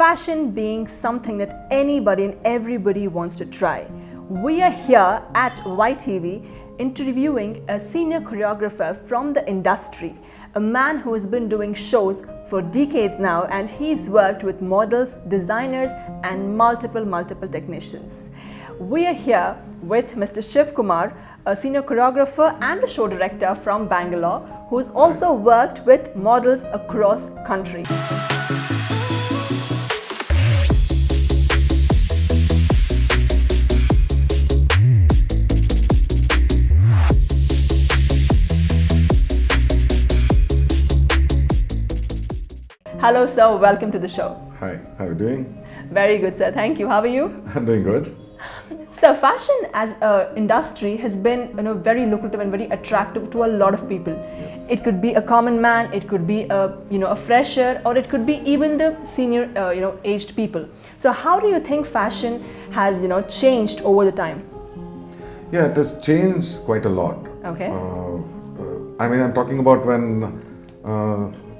fashion being something that anybody and everybody wants to try. We are here at YTV interviewing a senior choreographer from the industry, a man who has been doing shows for decades now, and he's worked with models, designers and multiple technicians. We are here with Mr. Shivkumar, a senior choreographer and a show director from Bangalore, who's also worked with models across country. Hello sir, welcome to the show. Hi, how are you doing? Very good sir, thank you. How are you? I'm doing good. So fashion as an industry has been very lucrative and very attractive to a lot of people. Yes. It could be a common man, it could be a fresher, or it could be even the senior aged people. So how do you think fashion has changed over the time? Yeah, it has changed quite a lot. Okay. I'm talking about when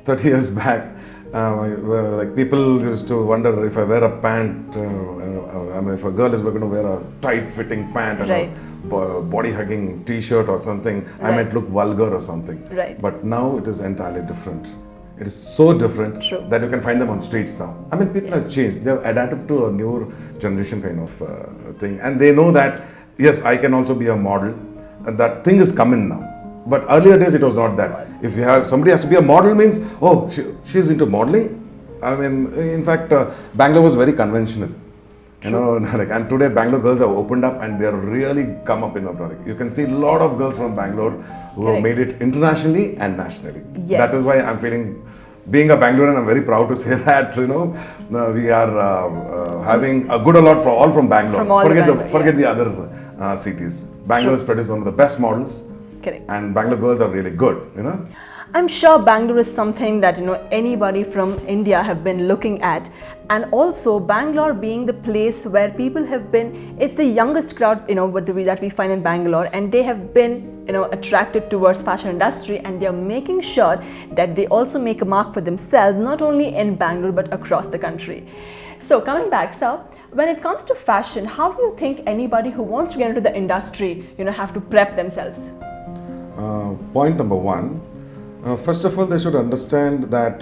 30 years back, like people used to wonder if I wear a pant, if a girl is going to wear a tight-fitting pant and right. a body-hugging T-shirt or something, right. I might look vulgar or something. Right. But now it is entirely different. It is so different True. that you can find them on streets now. People have changed. They have adapted to a newer generation kind of thing, and they know that yes, I can also be a model, and that thing is coming now. But earlier days it was not that. If you have somebody has to be a model means, oh, she's into modeling. In fact, Bangalore was very conventional. And today Bangalore girls have opened up and they're really come up in the product. You can see a lot of girls from Bangalore who have made it internationally and nationally. Yes. That is why I'm feeling, being a Bangalorean, I'm very proud to say that we are having a good lot for all from Bangalore. From all forget the other cities. Bangalore has produced one of the best models. Correct. And Bangalore girls are really good, I'm sure Bangalore is something that anybody from India have been looking at, and also Bangalore being the place where people have been, it's the youngest crowd that we find in Bangalore, and they have been attracted towards fashion industry, and they are making sure that they also make a mark for themselves, not only in Bangalore but across the country. So coming back, sir, when it comes to fashion, how do you think anybody who wants to get into the industry have to prep themselves? Point number one, first of all, they should understand that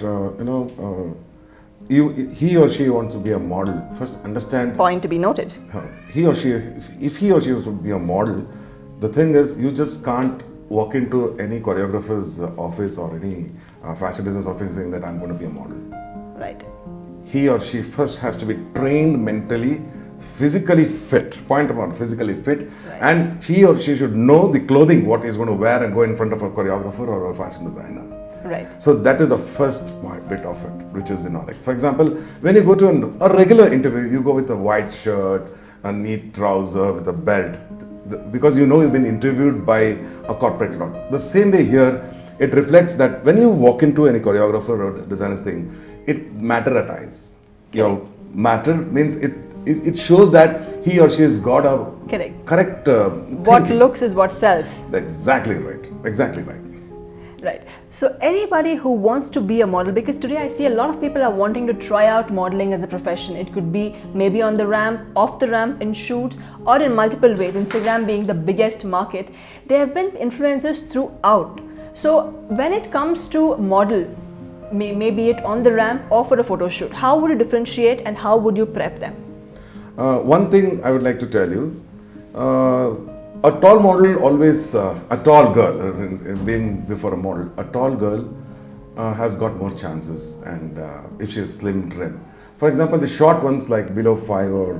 he or she wants to be a model. First, understand. Point to be noted. He or she, if he or she wants to be a model, the thing is, you just can't walk into any choreographer's office or any fashion designer's office saying that I'm going to be a model. Right. He or she first has to be trained mentally, physically fit. Point one, physically fit. Right. And he or she should know the clothing, what he's going to wear and go in front of a choreographer or a fashion designer. Right. So that is the first bit of it, which is, like, for example, when you go to a regular interview, you go with a white shirt, a neat trouser with a belt, because you've been interviewed by a corporate lot. The same way here, it reflects that when you walk into any choreographer or designer's thing, it matterize. Matter means it shows that he or she has got a correct what thinking. looks is what sells. Exactly right. Exactly right. Right. So anybody who wants to be a model, because today I see a lot of people are wanting to try out modeling as a profession. It could be maybe on the ramp, off the ramp, in shoots, or in multiple ways. Instagram being the biggest market, there have been influencers throughout. So when it comes to model, maybe it on the ramp or for a photo shoot, how would you differentiate and how would you prep them? One thing I would like to tell you, a tall model always, a tall girl, being before a model, a tall girl has got more chances, and if she is slim trim. For example, the short ones like below 5 or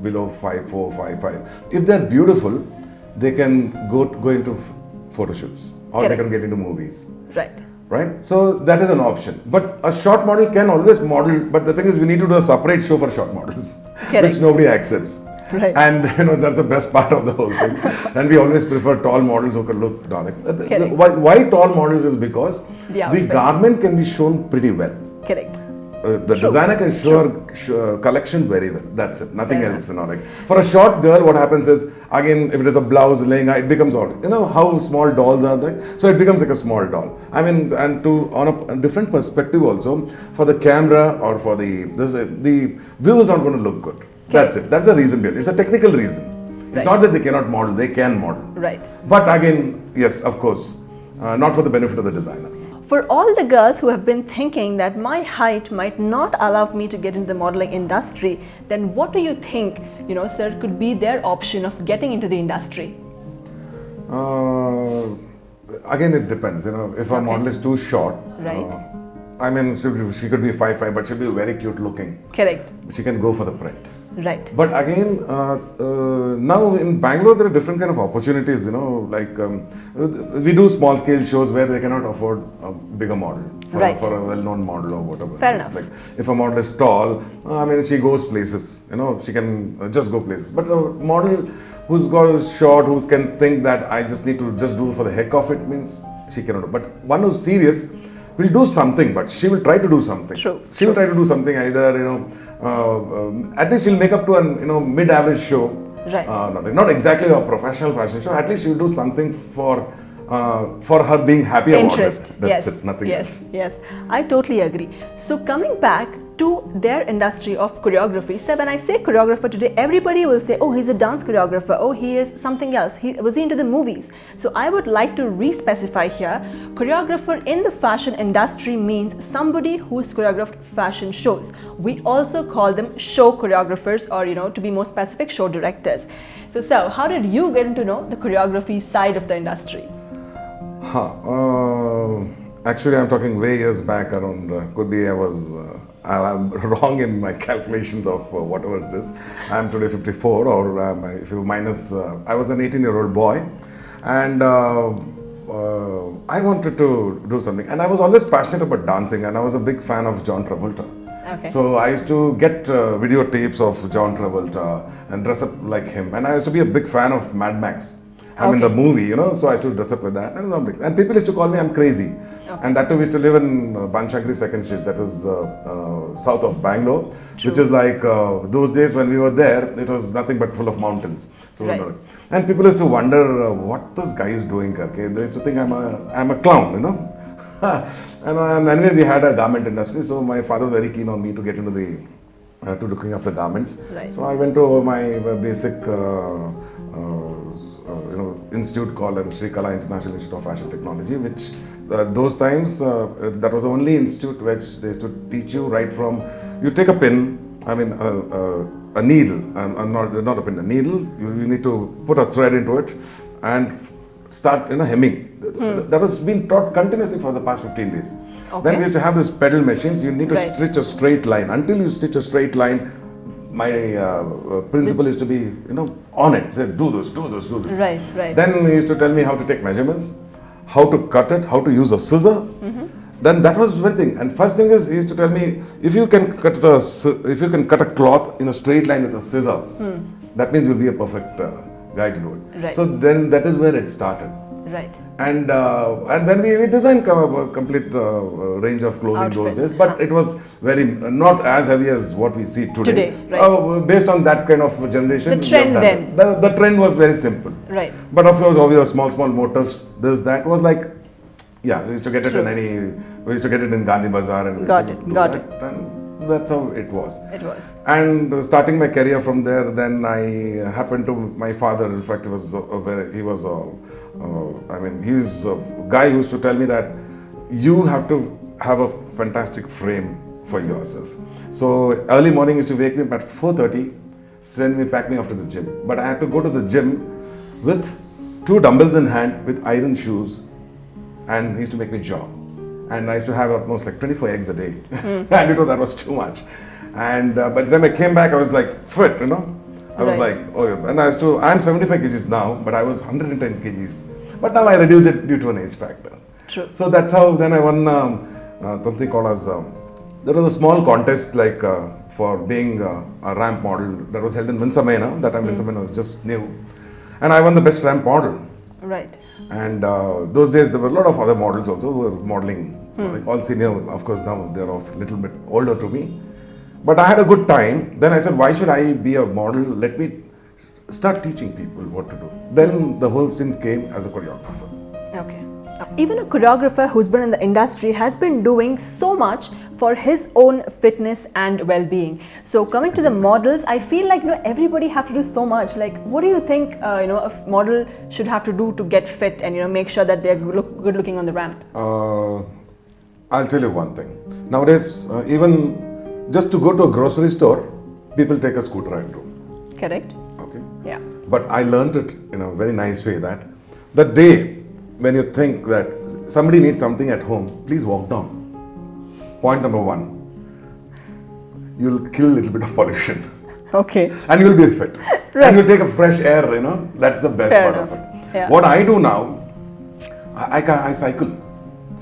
below 5'4", 5'5", if they're beautiful, they can go into photo shoots or they can get into movies. Right. Right? So that is an option. But a short model can always model, but the thing is we need to do a separate show for short models, which nobody accepts. Right. And that's the best part of the whole thing. And we always prefer tall models who can look darling. Why tall models is because the garment can be shown pretty well. Correct. the designer can show collection very well. That's it. Nothing else. Like for a short girl, what happens is, again, if it is a blouse laying, it becomes odd. You know how small dolls are there, so it becomes like a small doll. I mean, and on a different perspective also, for the camera or for the view is not going to look good. That's it. That's the reason behind it. It's a technical reason. It's not that they cannot model; they can model. Right. But again, yes, of course, not for the benefit of the designer. For all the girls who have been thinking that my height might not allow me to get into the modeling industry, then what do you think, sir, could be their option of getting into the industry? Again, it depends. If a model is too short, right. I mean, she could be 5'5", but she'll be very cute looking. Correct. She can go for the print. Right. But again, now in Bangalore, there are different kind of opportunities, like we do small scale shows where they cannot afford a bigger model for a well-known model or whatever. Fair enough. Like if a model is tall, I mean, she goes places, she can just go places. But a model who's short, who can think that I just need to just do for the heck of it, means she cannot do. But one who's serious will do something, but she will try to do something. True. She will try to do something, either, at least she'll make up to an mid-average show. Right. Not exactly a professional fashion show. At least she'll do something for her being happy about it. That's it. Nothing else. Yes. I totally agree. So coming back to their industry of choreography. So when I say choreographer today, everybody will say, oh, he's a dance choreographer. Oh, he is something else. Was he into the movies? So I would like to re-specify here. Choreographer in the fashion industry means somebody who's choreographed fashion shows. We also call them show choreographers, or to be more specific, show directors. So how did you get into the choreography side of the industry? Actually, I'm talking way years back around, could be I'm wrong in my calculations of whatever it is. I'm today 54, or if you minus, I was an 18-year-old boy, and I wanted to do something. And I was always passionate about dancing, and I was a big fan of John Travolta. Okay. So I used to get videotapes of John Travolta and dress up like him. And I used to be a big fan of Mad Max. I'm in the movie, so I used to dress up with that. And people used to call me, I'm crazy. Okay. And that too, we used to live in Banshagri second street, that is south of Bangalore, which is like those days when we were there, it was nothing but full of mountains. So, and people used to wonder what this guy is doing. Okay? They used to think I'm a clown, and anyway, we had a garment industry, so my father was very keen on me to get into to looking after garments. Right. So I went to my basic institute called Sri Kala International Institute of Fashion Technology, which those times that was the only institute which they used to teach you right from, you take a pin, I mean a needle, not a pin, a needle, you need to put a thread into it and start hemming. That has been taught continuously for the past 15 days. Okay. Then we used to have this pedal machines, you need to stitch a straight line. Until you stitch a straight line, my principal used to be, on it, said, do this. Right. Then he used to tell me how to take measurements, how to cut it, how to use a scissor. Mm-hmm. Then that was one thing. And first thing is, he used to tell me, if you can cut a cloth in a straight line with a scissor, that means you'll be a perfect guy to do it. Right. So then that is where it started. Right. And then we designed a complete range of clothing Outfits. those days, but it was not as heavy as what we see today. Right. Based on that kind of generation. The trend then. The trend was very simple. Right. But of course, obviously, small motifs, that was like, we used to get it we used to get it in Gandhi Bazaar. And Got it. And that's how it was. It was. And starting my career from there, then I happened to, my father, in fact, he's a guy who used to tell me that you have to have a fantastic frame for yourself. So early morning he used to wake me up at 4:30, pack me off to the gym. But I had to go to the gym with 2 dumbbells in hand with iron shoes, and he used to make me jog. And I used to have almost like 24 eggs a day. And that was too much. And by the time I came back, I was like fit, I was like, and I'm 75 kgs now, but I was 110 kgs. But now I reduced it due to an age factor. True. So that's how then I won something called as, there was a small contest like for being a ramp model that was held in Winsamena. That time Winsamena was just new. And I won the best ramp model. Right. And those days there were a lot of other models also who were modeling, like all senior, of course now they're of little bit older to me. But I had a good time. Then I said, why should I be a model? Let me start teaching people what to do. Then the whole scene came as a choreographer. Okay. Even a choreographer who's been in the industry has been doing so much for his own fitness and well-being. So coming to the models, I feel like everybody have to do so much. Like, what do you think a model should have to do to get fit and make sure that they're good looking on the ramp? I'll tell you one thing. Nowadays, even just to go to a grocery store, people take a scooter and do. Correct. Okay. Yeah. But I learned it in a very nice way that the day when you think that somebody needs something at home, please walk down. Point number one, you'll kill a little bit of pollution. Okay. And you'll be fit. Right. And you'll take a fresh air, that's the best Fair part enough. of it. Yeah. What I do now, I cycle.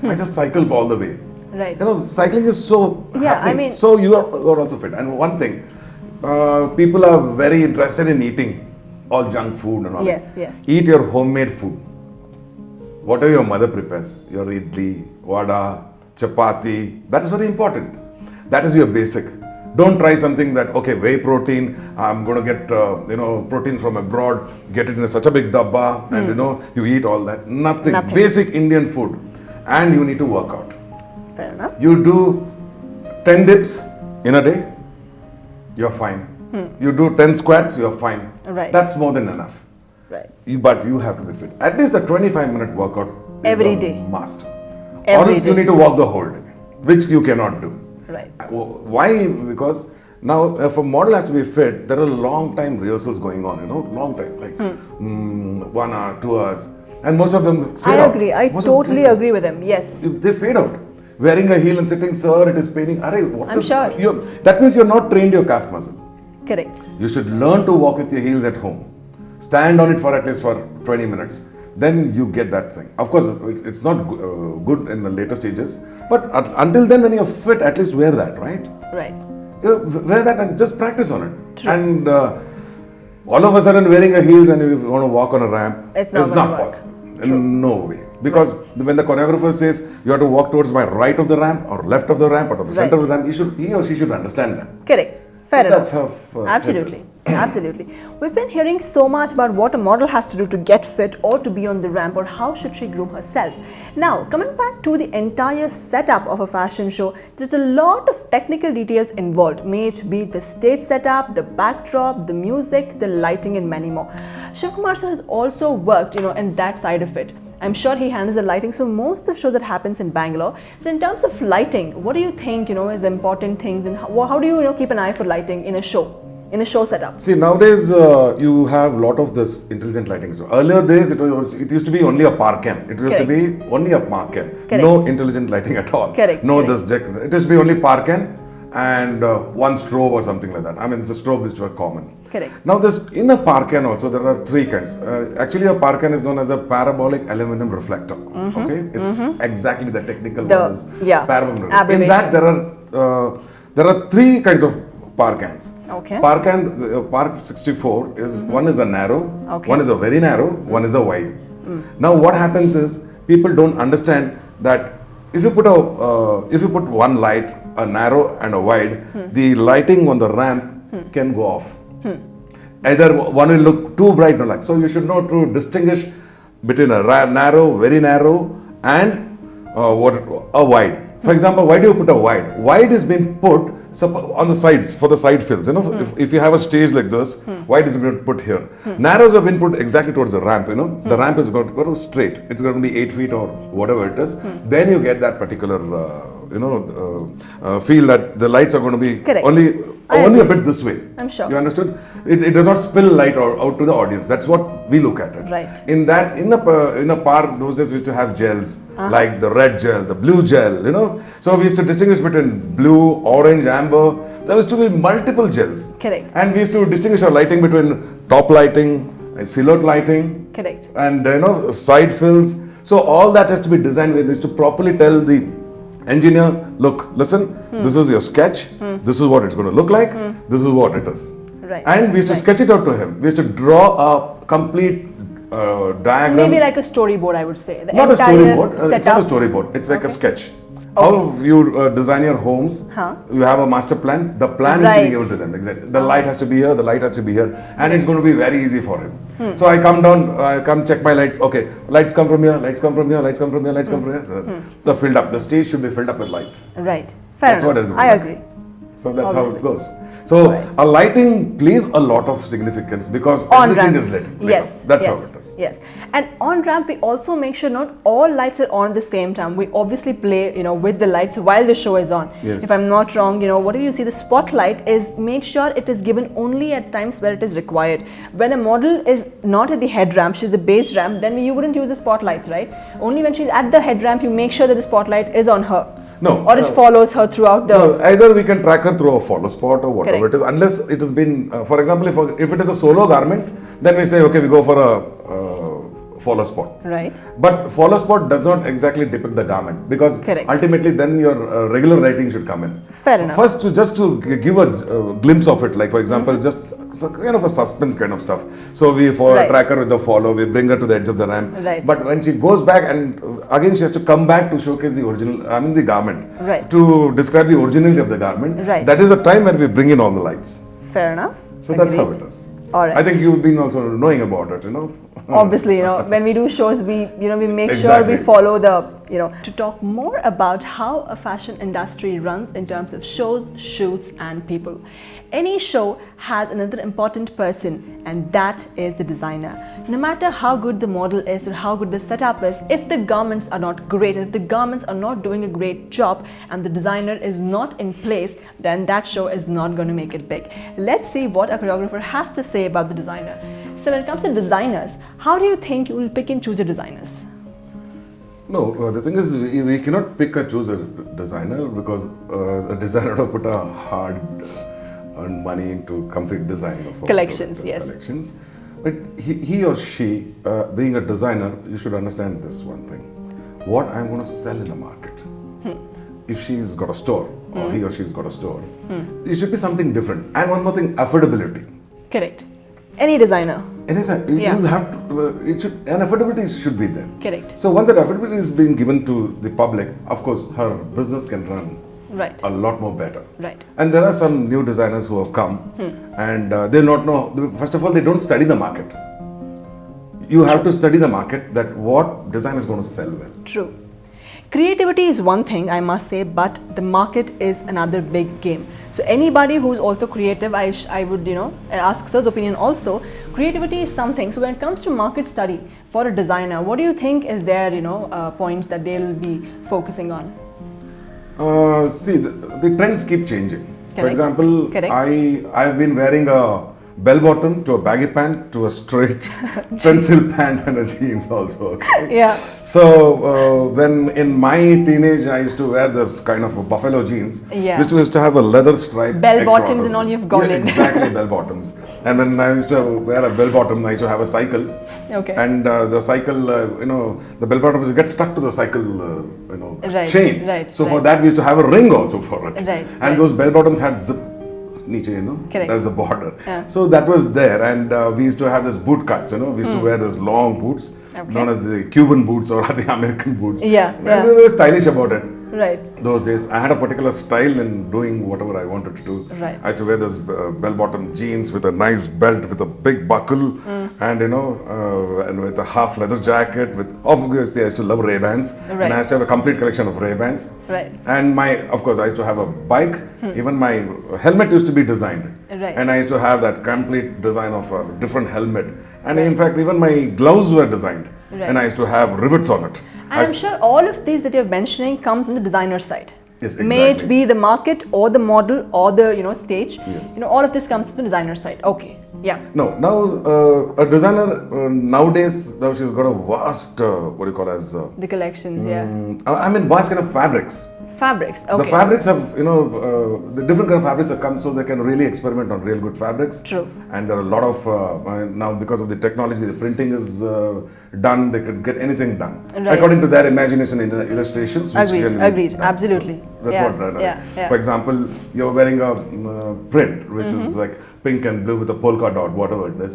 I just cycle all the way. Right. Cycling is so happening. I mean, so you are also fit. And one thing, people are very interested in eating all junk food and all yes, that. Yes. Eat your homemade food. Whatever your mother prepares, your idli, vada, chapati, that is very important. That is your basic. Don't try something that, okay, whey protein, I'm going to get, protein from abroad, get it in such a big dabba, and, you eat all that. Nothing. Basic Indian food. And you need to work out. Fair enough. You do 10 dips in a day, you're fine. You do 10 squats, you're fine. Right. That's more than enough. Right. But you have to be fit. At least a 25-minute workout is every a day. must. Every or else day. you need to walk the whole day, which you cannot do. Right. Why? Because now if a model has to be fit, there are long time rehearsals going on, long time, like 1 hour, 2 hours. And most of them fade out. I agree. I totally agree with him. Yes. They fade out. Wearing a heel and sitting, sir, it is paining. I'm sure. That means you're not trained your calf muscle. Correct. You should learn to walk with your heels at home. Stand on it for at least for 20 minutes. Then you get that thing. Of course, it's not good in the later stages. But until then, when you're fit, at least wear that, right? Right. Wear that and just practice on it. True. And all of a sudden, wearing a heels and you want to walk on a ramp, it's not possible. In no way. Because when the choreographer says you have to walk towards my right of the ramp or left of the ramp or to the center of the ramp, he or she should understand that. Correct. Fair enough. That's how absolutely. Absolutely. We've been hearing so much about what a model has to do to get fit or to be on the ramp, or how should she groom herself. Now, coming back to the entire setup of a fashion show, there's a lot of technical details involved, may it be the stage setup, the backdrop, the music, the lighting, and many more. Shivkumar sir has also worked, in that side of it. I'm sure he handles the lighting, so most of the shows that happens in Bangalore. So in terms of lighting, what do you think, is the important things, and how do you, keep an eye for lighting in a show setup? See, nowadays you have a lot of this intelligent lighting. So earlier days, it used to be only a parcam. It used to be only a parcam. Correct. No intelligent lighting at all. Correct. No, Correct. it used to be only parcam and one strobe or something like that. I mean, the strobes which were common. Correct. Now, in a parcan also, there are three kinds. Actually, a parcan is known as a parabolic aluminum reflector. Okay, it's exactly the technical word is parabolic. In that, there are three kinds of parcans. Okay. Park 64 is one is a narrow, one is a very narrow, one is a wide. Now, what happens is people don't understand that if you put one light, a narrow and a wide, the lighting on the ramp can go off. Either one will look too bright or like. So you should know to distinguish between a narrow, very narrow, and a wide. For example, why do you put a wide? Wide is being put on the sides for the side fills. If you have a stage like this, wide is being put here. Narrows have been put exactly towards the ramp. The ramp is going to go straight. It's going to be 8 feet or whatever it is. Then you get that particular feel that the lights are going to be only a bit this way. I'm sure. You understood? It does not spill light out to the audience. That's what we look at it. Right. In a park, those days we used to have gels, like the red gel, the blue gel, So we used to distinguish between blue, orange, amber. There used to be multiple gels. Correct. And we used to distinguish our lighting between top lighting, silhouette lighting. Correct. And, side fills. So all that has to be designed. We used to properly tell the engineer, look, listen, this is your sketch, this is what it's going to look like, this is what it is. Right. And we used to sketch it out to him. We used to draw a complete diagram. Maybe like a storyboard, I would say. The Not a entire storyboard. It's not a setup. storyboard. It's like a Okay. sketch. How you design your homes, you have a master plan, the plan is to be given to them. Exactly. The light has to be here, the light has to be here, and it's going to be very easy for him. So I come down, I come check my lights. Okay, lights come from here, lights come from here, lights come from here, lights come from here. The filled up, the stage should be filled up with lights. Right. Fair That's what enough. it is. I agree. So that's how Obviously. it goes. So a lighting plays a lot of significance because On everything ramp. is lit. Yes. That's yes, how it is. Yes. And on ramp, we also make sure not all lights are on at the same time. We obviously play, with the lights while the show is on. Yes. If I'm not wrong, whatever you see, the spotlight is made sure it is given only at times where it is required. When a model is not at the head ramp, she's the base ramp, then you wouldn't use the spotlights, right? Only when she's at the head ramp, you make sure that the spotlight is on her. No. Or it follows her throughout the... No, either we can track her through a follow spot or whatever Correct. it is, unless it has been, for example, if it is a solo garment, then we say, okay, we go for a follow spot. Right. But follow spot does not exactly depict the garment because Correct. ultimately then your regular writing should come in. Fair enough. First, just to give a glimpse of it, like for example, just kind of a suspense kind of stuff. So we Right. track her with the follow, we bring her to the edge of the ramp. Right. But when she goes back and again she has to come back to showcase the original, the garment. Right. To describe the originality of the garment. Right. That is the time when we bring in all the lights. Fair enough. So that's how Agreed. it is. All right. I think you've been also knowing about it, Obviously, when we do shows, we make sure Exactly. we follow the, To talk more about how a fashion industry runs in terms of shows, shoots and people. Any show has another important person, and that is the designer. No matter how good the model is or how good the setup is, if the garments are not great, if the garments are not doing a great job and the designer is not in place, then that show is not going to make it big. Let's see what a choreographer has to say about the designer. So when it comes to designers, how do you think you will pick and choose your designers? No, the thing is, we cannot pick or choose a designer because the designer will put a hard earned money into complete designing of Collections, product, yes. collections. But he or she, being a designer, you should understand this one thing: what I'm going to sell in the market. If she's got a store or he or she's got a store, it should be something different. And one more thing: affordability. Correct. Any designer. Anytime Yeah. you have to, and affordability should be there. Correct. So once that affordability is being given to the public, of course, her business can run Right. a lot more better. Right. And there are some new designers who have come, and they not know. First of all, they don't study the market. You have to study the market, that what design is going to sell well. True. Creativity is one thing, I must say, but the market is another big game. So anybody who's also creative, I would, ask Sir's opinion also. Creativity is something. So when it comes to market study for a designer, what do you think is their, points that they'll be focusing on? See, the trends keep changing. For Correct. example, Correct. I've been wearing a bell bottom to a baggy pant to a straight pencil pant and a jeans also. Okay? Yeah. So when in my teenage I used to wear this kind of a buffalo jeans, Yeah. which used to have a leather stripe. Bell across bottoms and also. all you've gone Yeah, in. exactly, bell bottoms. And when I used to wear a bell bottom, I used to have a cycle. Okay. And the cycle, the bell bottoms get stuck to the cycle, Right, chain. right, So for right. that we used to have a ring also for it. Right, And right. those bell bottoms had zip. Niche, Correct. there's a border. Yeah. So that was there, and we used to have this boot cuts. We used to wear those long boots, Okay. known as the Cuban boots or the American boots. Yeah, And yeah. we were stylish about it. Right. Those days, I had a particular style in doing whatever I wanted to do. Right. I used to wear those bell-bottom jeans with a nice belt with a big buckle, and and with a half leather jacket. Obviously, I used to love Ray-Bans, Right. and I used to have a complete collection of Ray-Bans. Right. And of course, I used to have a bike. Even my helmet used to be designed. Right. And I used to have that complete design of a different helmet. And in fact, even my gloves were designed. Right. And I used to have rivets on it. And I'm sure all of these that you're mentioning comes on the designer side. Yes, May it exactly. be the market or the model or the stage. Yes. All of this comes from the designer side. Okay. Yeah. No, now a designer nowadays, now she's got a vast, The collections. Yeah. vast kind of fabrics. Fabrics. Okay. The fabrics have, the different kind of fabrics have come, so they can really experiment on real good fabrics. True. And there are a lot of, now because of the technology, the printing is done, they could get anything done. Right. According to their imagination in the illustrations. Which Agreed, can be agreed, done. absolutely. So that's Yeah, what, yeah. for example, you're wearing a print, which is like pink and blue with a polka dot, whatever it is.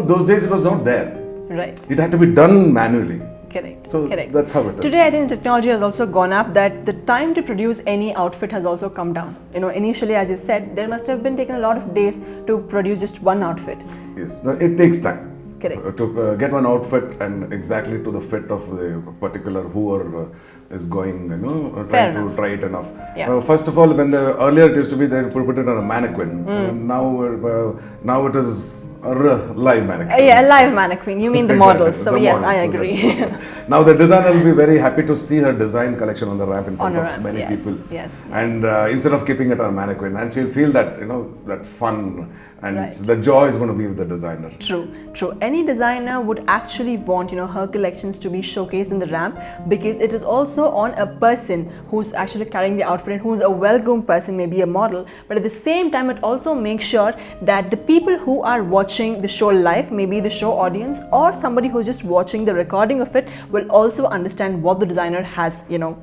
Those days it was not there. Right. It had to be done manually. Correct. So Correct. that's how it is. Today, I think technology has also gone up, that the time to produce any outfit has also come down. Initially, as you said, there must have been taken a lot of days to produce just one outfit. Yes, no, it takes time. Correct. To get one outfit and exactly to the fit of the particular whoever is going, trying to try it enough. Yeah. First of all, earlier it used to be they put it on a mannequin. Now it is a live mannequin. Yeah, live mannequin. You mean the models. So The yes, models, I so agree. Now the designer will be very happy to see her design collection on the ramp in front of many people. Yes. And instead of keeping it on a mannequin, and she'll feel that that fun and Right. the joy is going to be with the designer. True, true. Any designer would actually want, her collections to be showcased in the ramp, because it is also on a person who's actually carrying the outfit and who's a well-groomed person, maybe a model. But at the same time, it also makes sure that the people who are watching the show live, maybe the show audience or somebody who's just watching the recording of it, will also understand what the designer has,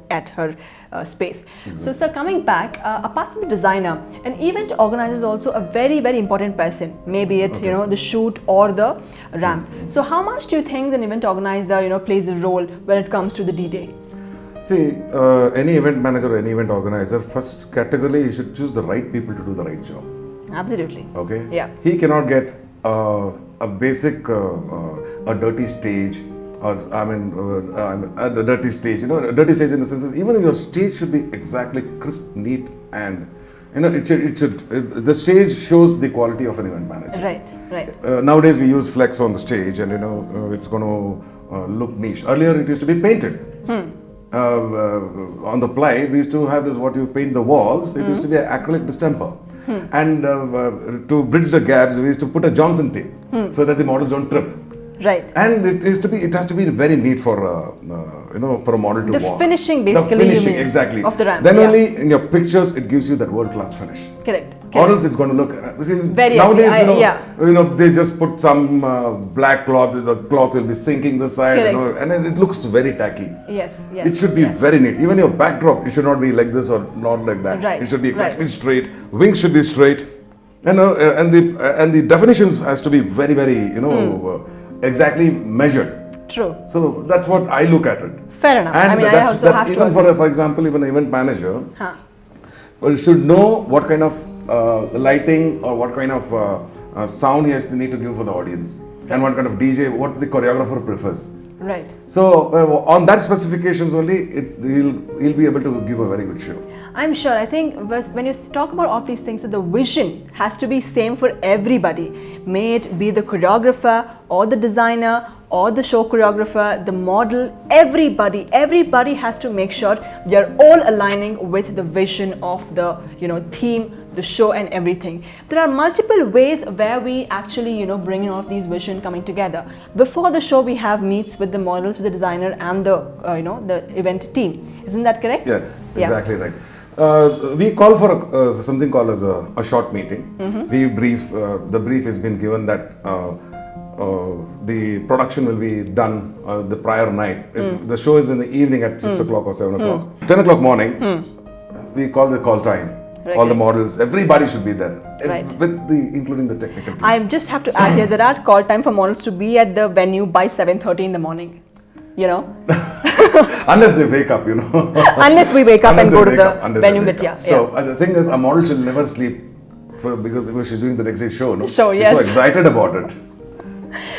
at her space. Exactly. So, sir, coming back, apart from the designer, an event organizer is also a very, very important person. Maybe it, the shoot or the ramp. So, how much do you think an event organizer, plays a role when it comes to the D-Day? See, any event manager or any event organizer, first category, you should choose the right people to do the right job. Absolutely. Okay? Yeah. He cannot get a basic, a dirty stage, or a dirty stage. A dirty stage in the sense is even your stage should be exactly crisp, neat, and the stage shows the quality of an event manager. Right, right. Nowadays we use flex on the stage, and it's going to look niche. Earlier it used to be painted. On the ply, we used to have this, what you paint the walls, it used to be an acrylic distemper. And to bridge the gaps, we used to put a Johnson tape so that the models don't trip. Right. And it has to be very neat for for a model to walk. The finishing, basically. The finishing, you mean, exactly. Of the ramp. Then only in your pictures it gives you that world class finish. Correct. Or else it's going to look very nowadays. They just put some black cloth. The cloth will be sinking the side. And then it looks very tacky. Yes. Yes. It should be very neat. Even your backdrop, it should not be like this or not like that. Right. It should be exactly straight. Wings should be straight. And the definitions has to be very, very exactly measured. True. So that's what I look at it. Fair enough. And I also have even to for example, even an event manager should know what kind of lighting or what kind of sound he has to need to give for the audience, and what kind of DJ, what the choreographer prefers. Right. So on that specifications only, he'll be able to give a very good show. I'm sure. I think when you talk about all these things, the vision has to be same for everybody. May it be the choreographer or the designer or the show choreographer, the model, everybody has to make sure they're all aligning with the vision of the theme, the show, and everything. There are multiple ways where we actually bring in all of these vision coming together. Before the show, we have meets with the models, with the designer, and the the event team. Isn't that correct? Yeah, exactly right. We call for something called as a short meeting. We brief. The brief has been given that the production will be done the prior night. If the show is in the evening at 6 o'clock or 7 o'clock, 10 o'clock morning, we call the call time. Right. All the models, everybody should be there, right. Including the technical team. I just have to add here, there are call time for models to be at the venue by 7:30 in the morning. Unless they wake up, Unless we wake up and go to the venue. So the thing is, a model should never sleep because she's doing the next day show. No? Show, she's so excited about it.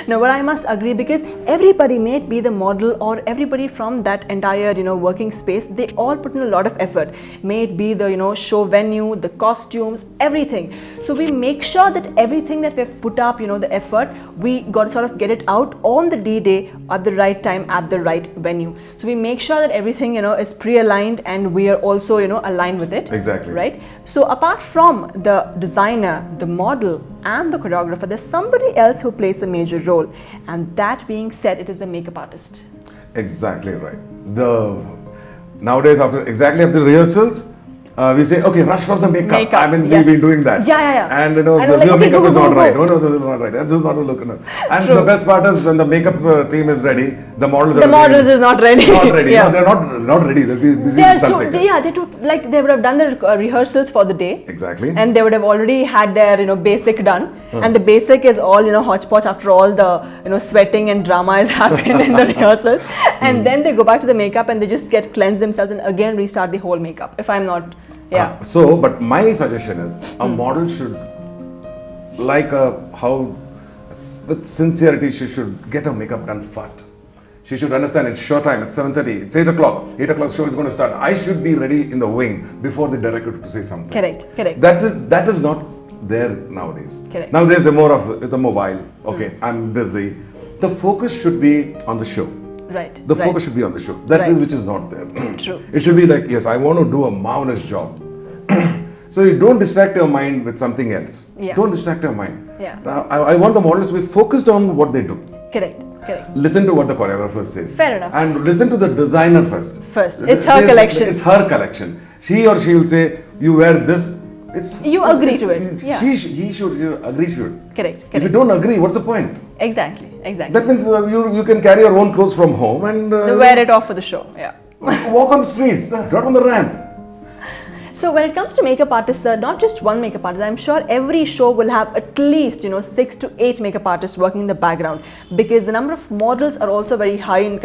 No, but I must agree, because everybody, may it be the model or everybody from that entire working space, they all put in a lot of effort. May it be the show venue, the costumes, everything. So we make sure that everything that we've put up, the effort, we got to sort of get it out on the D-Day at the right time at the right venue. So we make sure that everything is pre-aligned and we are also aligned with it. Exactly. Right. So apart from the designer, the model, and the choreographer, there's somebody else who plays a major role, and that being said, it is the makeup artist. Exactly right. Nowadays, after rehearsals, we say, okay, rush for the makeup. Makeup, I mean, yes. we've been doing that. Yeah. And you know, And we're like, your okay, makeup go, is go, not go. right. Oh, no, this is not right. This is not a look enough. And True. the best part is when the makeup team is ready, the models The models is not ready. Not ready. Yeah. No, they're not ready. They'll be busy They are with so something. they would have done the rehearsals for the day. Exactly. And they would have already had their basic done. And the basic is all hodgepodge after all the sweating and drama has happened in the rehearsals. And then they go back to the makeup and they just get cleanse themselves and again restart the whole makeup. If I'm not, yeah. But my suggestion is a model should, how with sincerity she should get her makeup done fast. She should understand it's show time, it's 7:30, it's 8 o'clock. 8 o'clock show is going to start. I should be ready in the wing before the director to say something. Correct. That is not there nowadays. Correct. Nowadays they're more of the mobile. Okay, I'm busy. The focus should be on the show. Right. The focus should be on the show. That is which is not there. True. It should be like, yes, I want to do a marvelous job. So you don't distract your mind with something else. Yeah. Don't distract your mind. Yeah. I want the models to be focused on what they do. Correct. Listen to what the choreographer says. Fair enough. And listen to the designer first. It's her collection. It's her collection. She or she will say, you wear this. You agree to it. Yeah. He should agree to it. Correct. If you don't agree, what's the point? Exactly. That means you can carry your own clothes from home and wear it off for the show. Yeah. walk on the streets, drop on the ramp. So when it comes to makeup artists, not just one makeup artist, I'm sure every show will have at least 6 to 8 makeup artists working in the background, because the number of models are also very high in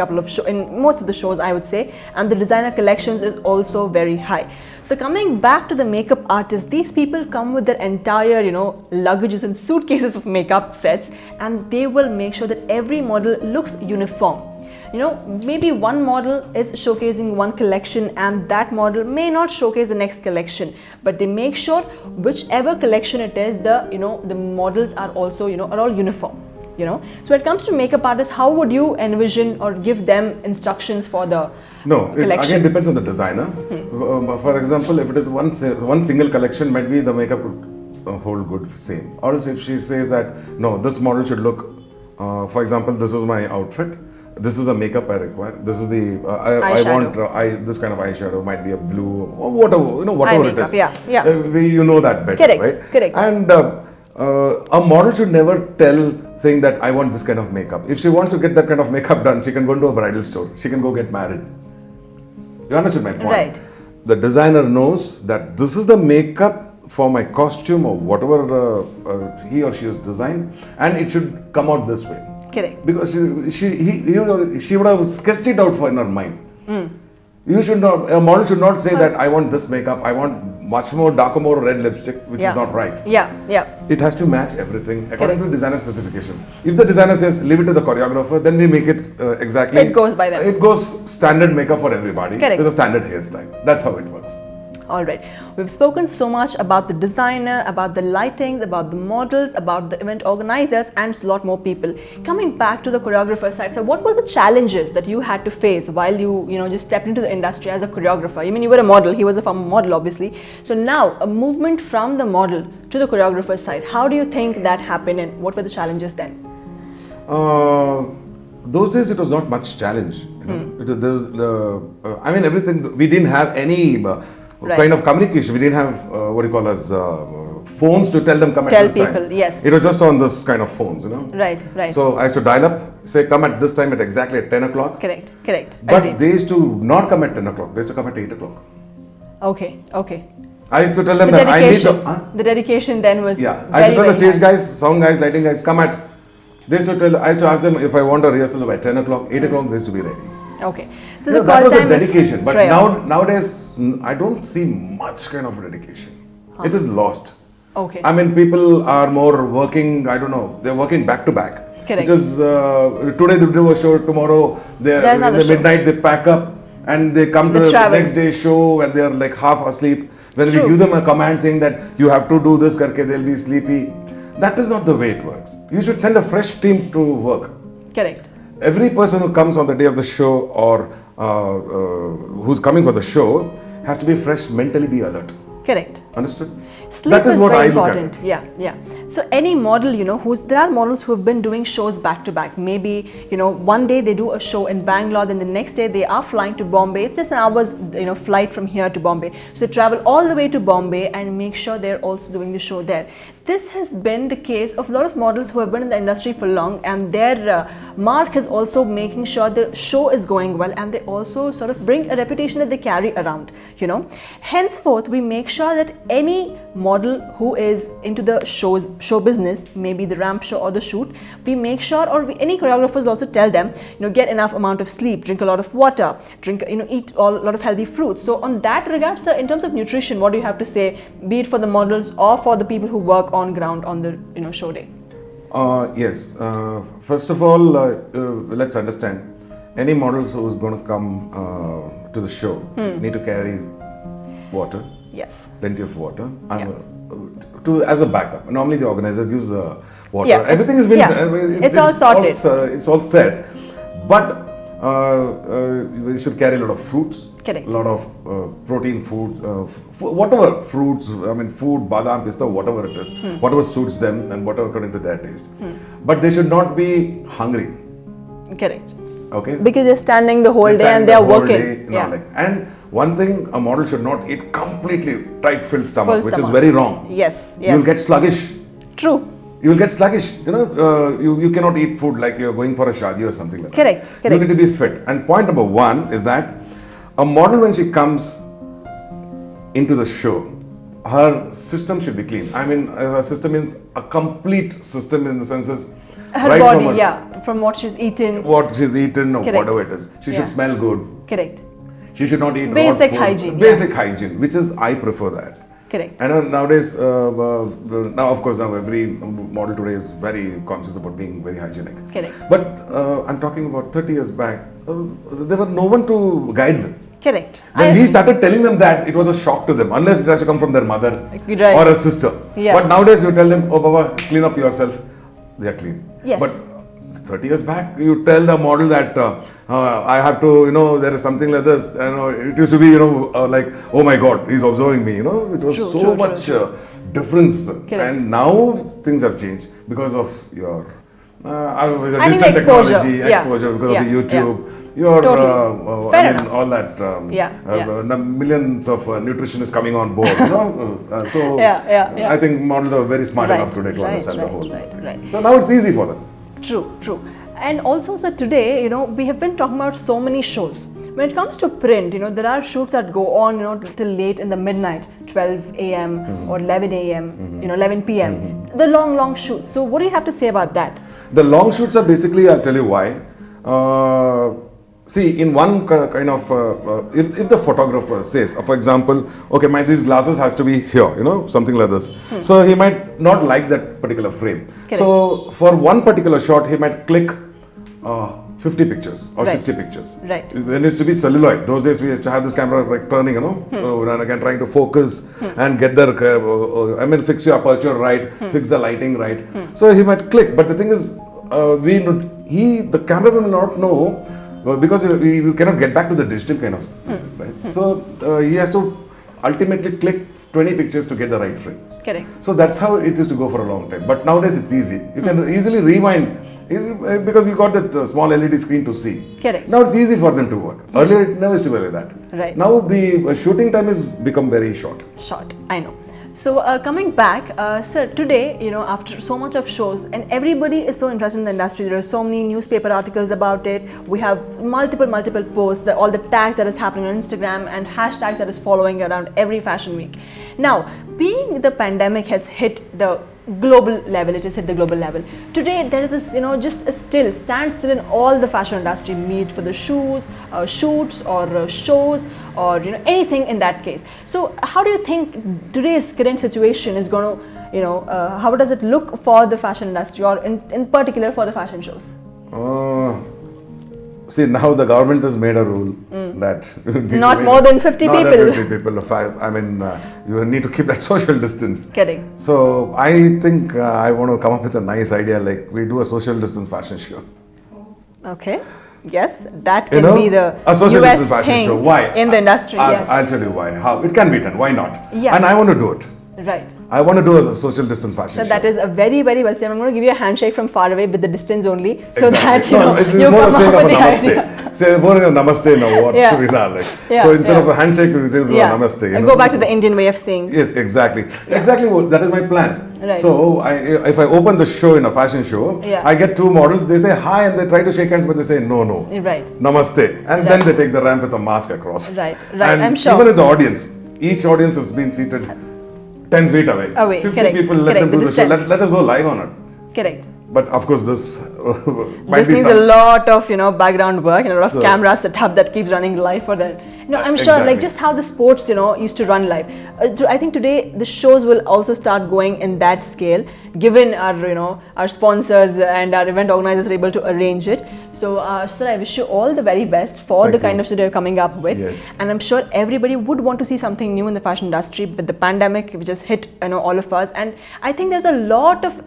most of the shows, I would say, and the designer collections is also very high. So coming back to the makeup artists, these people come with their entire luggages and suitcases of makeup sets, and they will make sure that every model looks uniform. Maybe one model is showcasing one collection and that model may not showcase the next collection, but they make sure whichever collection it is, the models are also are all uniform. So when it comes to makeup artists, how would you envision or give them instructions for the collection? It again depends on the designer. For example, if it is one single collection, might be the makeup would hold good same. Or if she says that no, this model should look, for example, this is my outfit. This is the makeup I require. This is the I want this kind of eyeshadow. Might be a blue or whatever it is. Yeah. You know that better, right? Correct. And a model should never tell saying that I want this kind of makeup. If she wants to get that kind of makeup done, she can go into a bridal store. She can go get married. You understood my point? Right. The designer knows that this is the makeup for my costume or whatever he or she has designed, and it should come out this way. Correct. Because she would have sketched it out in her mind. You should not. A model should not say that I want this makeup. I want much more darker, more red lipstick, which is not right. Yeah. It has to match everything according to designer specifications. If the designer says leave it to the choreographer, then we make it exactly. It goes by them. It goes standard makeup for everybody. Correct. With a standard hairstyle. That's how it works. All right. We've spoken so much about the designer, about the lightings, about the models, about the event organizers, and a lot more people. Coming back to the choreographer side, so what were the challenges that you had to face while you just stepped into the industry as a choreographer? I mean, you were a model. He was a former model, obviously. So now, a movement from the model to the choreographer side. How do you think that happened, and what were the challenges then? Those days it was not much challenge. I mean, everything. We didn't have any. Kind of communication. We didn't have phones to tell them come at this time. Tell people, yes. It was just on this kind of phones, Right. So I used to dial up, say come at this time at exactly at 10 o'clock. Correct. But they used to not come at 10 o'clock. They used to come at 8 o'clock. Okay. I used to tell them that I need the dedication then was. Yeah. I used to tell the stage guys, sound guys, lighting guys, come at. I used to ask them if I want a rehearsal by 10 o'clock, 8 o'clock, they used to be ready. Okay. So that was a dedication. But nowadays, I don't see much kind of dedication. It is lost. Okay. I mean, people are more working, I don't know, they're working back to back. Correct. Which is, today they do a show, tomorrow, in the midnight they pack up and they come to the next day's show and they're like half asleep. When we give them a command saying that you have to do this, karke, they'll be sleepy. That is not the way it works. You should send a fresh team to work. Correct. Every person who comes on the day of the show or who's coming for the show has to be fresh, mentally be alert. Correct. Understood? Sleep That is what very I look important. at it. Yeah. So any model, there are models who have been doing shows back to back. Maybe, one day they do a show in Bangalore, then the next day they are flying to Bombay. It's just an hour's, flight from here to Bombay. So they travel all the way to Bombay and make sure they're also doing the show there. This has been the case of a lot of models who have been in the industry for long, and their mark is also making sure the show is going well, and they also sort of bring a reputation that they carry around, Henceforth, we make sure that any model who is into the show business, maybe the ramp show or the shoot, we make sure, any choreographers also tell them, get enough amount of sleep, drink a lot of water, eat a lot of healthy fruits. So on that regard, sir, in terms of nutrition, what do you have to say, be it for the models or for the people who work on ground on the show day? Yes. First of all, let's understand. Any models who is going to come to the show need to carry water. Yes. Plenty of water. As a backup. Normally the organizer gives water. Yeah, everything has been. It's all sorted. It's all set. But we should carry a lot of fruits. Correct. A lot of protein food, whatever fruits, food, badam, pista, whatever it is, whatever suits them and whatever according to their taste. But they should not be hungry. Correct. Okay. Because they're standing the whole day and they're working. And one thing, a model should not eat completely tight filled stomach, which is stomach. very wrong. Yes. You will get sluggish. True. You will get sluggish. You cannot eat food like you're going for a shadi or something like Correct. that. You need to be fit. And point number one is that a model, when she comes into the show, her system should be clean. Her system means a complete system in the senses. Her right body, from what she's eaten. What she's eaten or Correct. whatever it is. She should smell good. Correct. She should not eat basic raw food. hygiene. Basic hygiene, which is, I prefer that. Correct. And nowadays, now of course, every model today is very conscious about being very hygienic. Correct. But I'm talking about 30 years back, there was no one to guide them. Correct. When we started telling them that, it was a shock to them, unless it has to come from their mother or a sister. Yeah. But nowadays, you tell them, oh Baba, clean up yourself. They are clean. Yes. But 30 years back, you tell the model that I have to, there is something like this. It used to be, like, oh my God, he's observing me. It was so much difference. Correct. And now things have changed because of your digital technology, exposure, because of YouTube, your all that. Millions of nutritionists coming on board. So I think models are very smart enough today to understand the whole thing. So now it's easy for them. True. And also, sir, today, we have been talking about so many shows. When it comes to print, there are shoots that go on, till late in the midnight, 12 a.m. or 11 a.m., 11 p.m. The long shoots. So what do you have to say about that? The long shoots are basically, I'll tell you why. See, in one kind of, if the photographer says, for example, okay, these glasses has to be here, something like this. So he might not like that particular frame. Correct. So for one particular shot, he might click 50 pictures or 60 pictures. Right. When it used to be celluloid, those days we used to have this camera like turning, and again trying to focus and get the, fix your aperture right, fix the lighting right. So he might click, but the thing is, the camera will not know because you cannot get back to the digital kind of thing, right? So he has to ultimately click 20 pictures to get the right frame. Correct. So that's how it used to go for a long time. But nowadays it's easy. You can easily rewind because you got that small LED screen to see. Correct. Now it's easy for them to work. Earlier it never used to be like that. Right. Now the shooting time has become very short. I know. So coming back, sir, today, after so much of shows and everybody is so interested in the industry, there are so many newspaper articles about it. We have multiple posts, all the tags that is happening on Instagram and hashtags that is following around every fashion week. Now, being the pandemic has hit the global level, it has hit the global level. Today, there is this, just a stand still in all the fashion industry, be it for the shoes, shoots or shows or, anything in that case. So how do you think today's current situation is going to, how does it look for the fashion industry or in particular for the fashion shows? See, now the government has made a rule that not more than 50 people. Not than 50 people. You need to keep that social distance. Kidding. So I think I want to come up with a nice idea, like we do a social distance fashion show. Okay. Yes, that You can know, be the a social US distance fashion thing show. Why? in the industry. Yes. I'll tell you why. How it can be done. Why not? Yeah. And I want to do it. Right. I want to do a social distance fashion So show. that is a very, very well said. I'm going to give you a handshake from far away with the distance only, so Exactly. that It's you more come saying up of with a the namaste. idea. Say more in a namaste now. What Yeah. should we do? Like, Yeah, so instead yeah. of a handshake, we say do a namaste. You know? Go back to the Indian way of saying. Yes, exactly. Exactly. That is my plan. Right. So if I open the show in a fashion show, Yeah. I get 2 models. They say hi and they try to shake hands, but they say no. Right. Namaste, and then they take the ramp with a mask across. Right. And I'm sure. even in the audience, each audience has been seated 10 feet away. 50 correct, people, let correct, them do the the show. distance. Let us go live on it. Correct. But of course, this might This be needs some. a lot of background work and a lot of So- camera setup that keeps running live for that. I'm sure like Exactly. just how the sports used to run live. I think today the shows will also start going in that scale, given our our sponsors and our event organizers are able to arrange it. So sir, I wish you all the very best for Thank the kind you. of show you're coming up with. Yes. And I'm sure everybody would want to see something new in the fashion industry with the pandemic which has hit all of us. And I think there's a lot of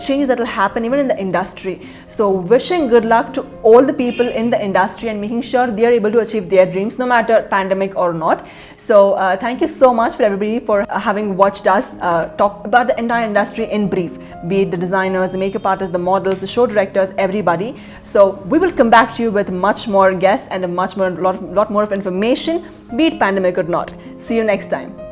changes that will happen even in the industry. So wishing good luck to all the people in the industry and making sure they are able to achieve their dreams no matter pandemic or not. So thank you so much for everybody for having watched us talk about the entire industry in brief, be it the designers, the makeup artists, the models, the show directors, everybody. So we will come back to you with much more guests and a lot more of information, be it pandemic or not. See you next time.